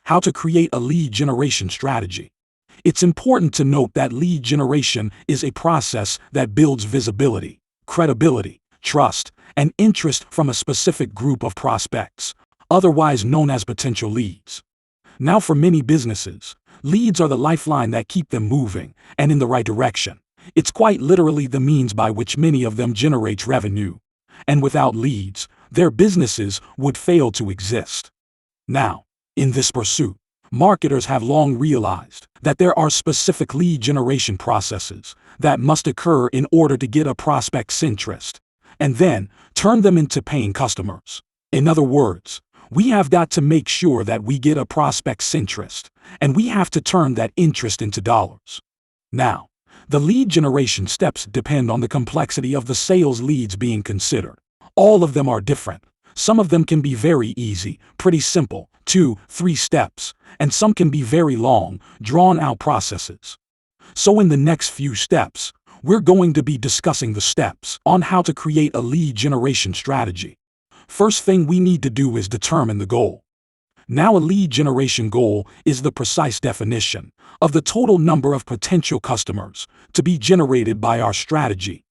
How to create a lead generation strategy. It's important to note that lead generation is a process that builds visibility, credibility, trust, and interest from a specific group of prospects, otherwise known as potential leads. Now, for many businesses, leads are the lifeline that keep them moving and in the right direction. It's quite literally the means by which many of them generate revenue. And without leads, their businesses would fail to exist. Now, in this pursuit, marketers have long realized that there are specific lead generation processes that must occur in order to get a prospect's interest, and then turn them into paying customers. In other words, we have got to make sure that we get a prospect's interest, and we have to turn that interest into dollars. Now, the lead generation steps depend on the complexity of the sales leads being considered. All of them are different. Some of them can be very easy, pretty simple, 2-3 steps, and some can be very long, drawn-out processes. So in the next few steps, we're going to be discussing the steps on how to create a lead generation strategy. First thing we need to do is determine the goal. Now, a lead generation goal is the precise definition of the total number of potential customers to be generated by our strategy.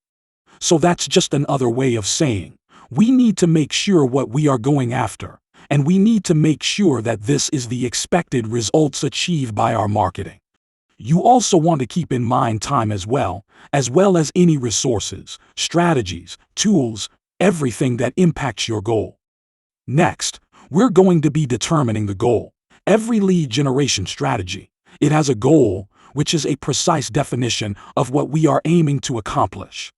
So that's just another way of saying we need to make sure what we are going after, and we need to make sure that this is the expected results achieved by our marketing. You also want to keep in mind time as well as any resources, strategies, tools, everything that impacts your goal. Next, we're going to be determining the goal. Every lead generation strategy, it has a goal, which is a precise definition of what we are aiming to accomplish.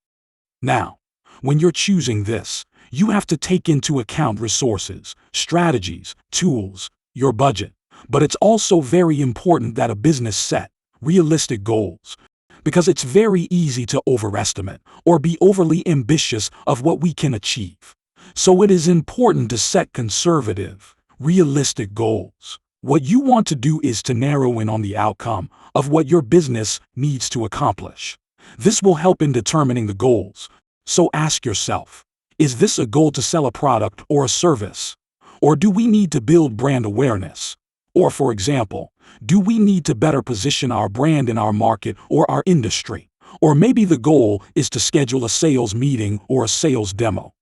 Now, when you're choosing this, you have to take into account resources, strategies, tools, your budget, but it's also very important that a business set realistic goals, because it's very easy to overestimate or be overly ambitious of what we can achieve. So it is important to set conservative, realistic goals. What you want to do is to narrow in on the outcome of what your business needs to accomplish. This will help in determining the goals. So ask yourself, is this a goal to sell a product or a service? Or do we need to build brand awareness? Or, for example, do we need to better position our brand in our market or our industry? Or maybe the goal is to schedule a sales meeting or a sales demo.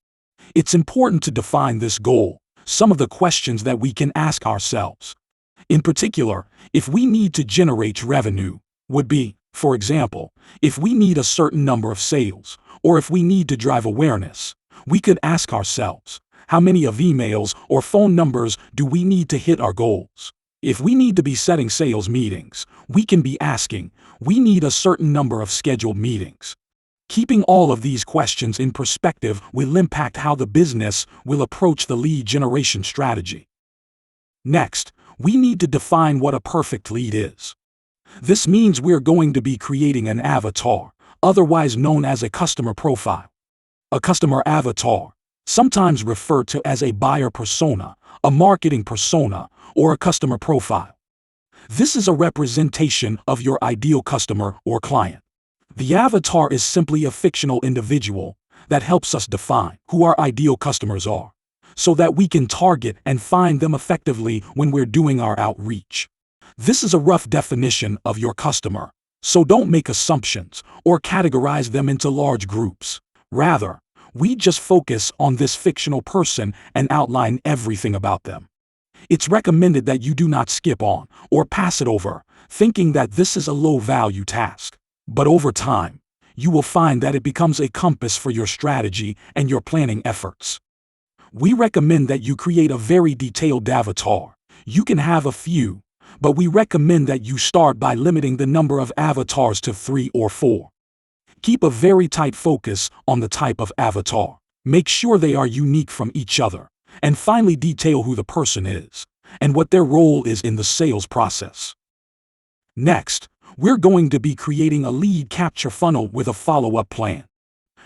It's important to define this goal, some of the questions that we can ask ourselves. In particular, if we need to generate revenue, would be, for example, if we need a certain number of sales, or if we need to drive awareness, we could ask ourselves, how many of emails or phone numbers do we need to hit our goals? If we need to be setting sales meetings, we can be asking, we need a certain number of scheduled meetings. Keeping all of these questions in perspective will impact how the business will approach the lead generation strategy. Next, we need to define what a perfect lead is. This means we're going to be creating an avatar, otherwise known as a customer profile. A customer avatar, sometimes referred to as a buyer persona, a marketing persona, or a customer profile. This is a representation of your ideal customer or client. The avatar is simply a fictional individual that helps us define who our ideal customers are, so that we can target and find them effectively when we're doing our outreach. This is a rough definition of your customer, so don't make assumptions or categorize them into large groups. Rather, we just focus on this fictional person and outline everything about them. It's recommended that you do not skip on or pass it over, thinking that this is a low-value task. But over time, you will find that it becomes a compass for your strategy and your planning efforts. We recommend that you create a very detailed avatar. You can have a few, but we recommend that you start by limiting the number of avatars to 3 or 4. Keep a very tight focus on the type of avatar. Make sure they are unique from each other. And finally, detail who the person is and what their role is in the sales process. Next, we're going to be creating a lead capture funnel with a follow-up plan.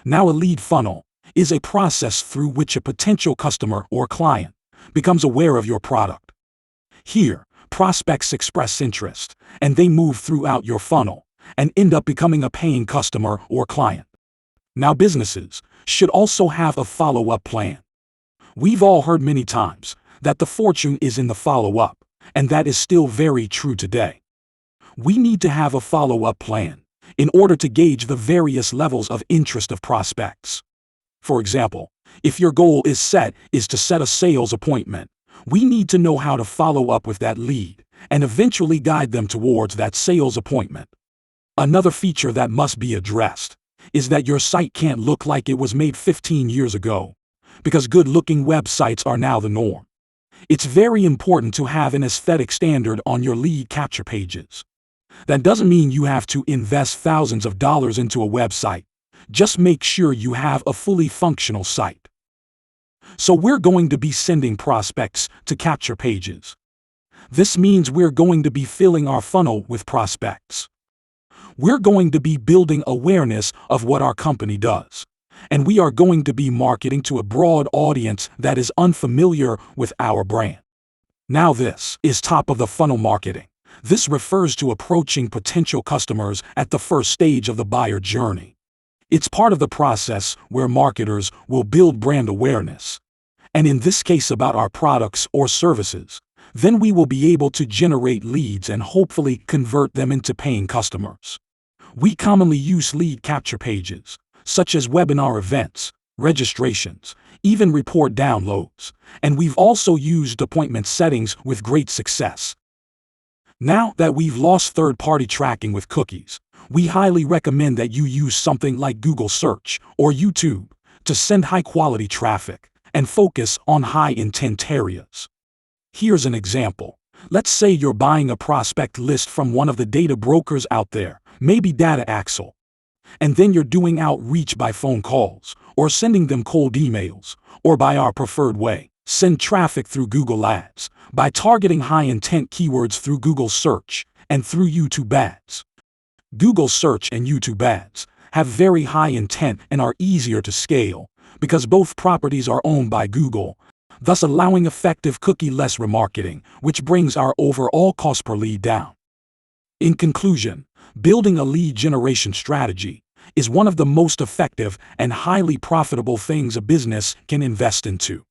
Now, a lead funnel is a process through which a potential customer or client becomes aware of your product. Here, prospects express interest, and they move throughout your funnel and end up becoming a paying customer or client. Now, businesses should also have a follow-up plan. We've all heard many times that the fortune is in the follow-up, and that is still very true today. We need to have a follow-up plan in order to gauge the various levels of interest of prospects. For example, if your goal is to set a sales appointment, we need to know how to follow up with that lead and eventually guide them towards that sales appointment. Another feature that must be addressed is that your site can't look like it was made 15 years ago, because good-looking websites are now the norm. It's very important to have an aesthetic standard on your lead capture pages. That doesn't mean you have to invest thousands of dollars into a website. Just make sure you have a fully functional site. So we're going to be sending prospects to capture pages. This means we're going to be filling our funnel with prospects. We're going to be building awareness of what our company does. And we are going to be marketing to a broad audience that is unfamiliar with our brand. Now this is top of the funnel marketing. This refers to approaching potential customers at the first stage of the buyer journey. It's part of the process where marketers will build brand awareness, and in this case about our products or services. Then we will be able to generate leads and hopefully convert them into paying customers. We commonly use lead capture pages, such as webinar events, registrations, even report downloads, and we've also used appointment settings with great success. Now that we've lost third-party tracking with cookies, we highly recommend that you use something like Google Search or YouTube to send high-quality traffic and focus on high-intent areas. Here's an example. Let's say you're buying a prospect list from one of the data brokers out there, maybe Data Axle. And then you're doing outreach by phone calls, or sending them cold emails, or by our preferred way, send traffic through Google Ads, by targeting high-intent keywords through Google Search and through YouTube Ads. Google Search and YouTube Ads have very high intent and are easier to scale because both properties are owned by Google, thus allowing effective cookie-less remarketing, which brings our overall cost per lead down. In conclusion, building a lead generation strategy is one of the most effective and highly profitable things a business can invest into.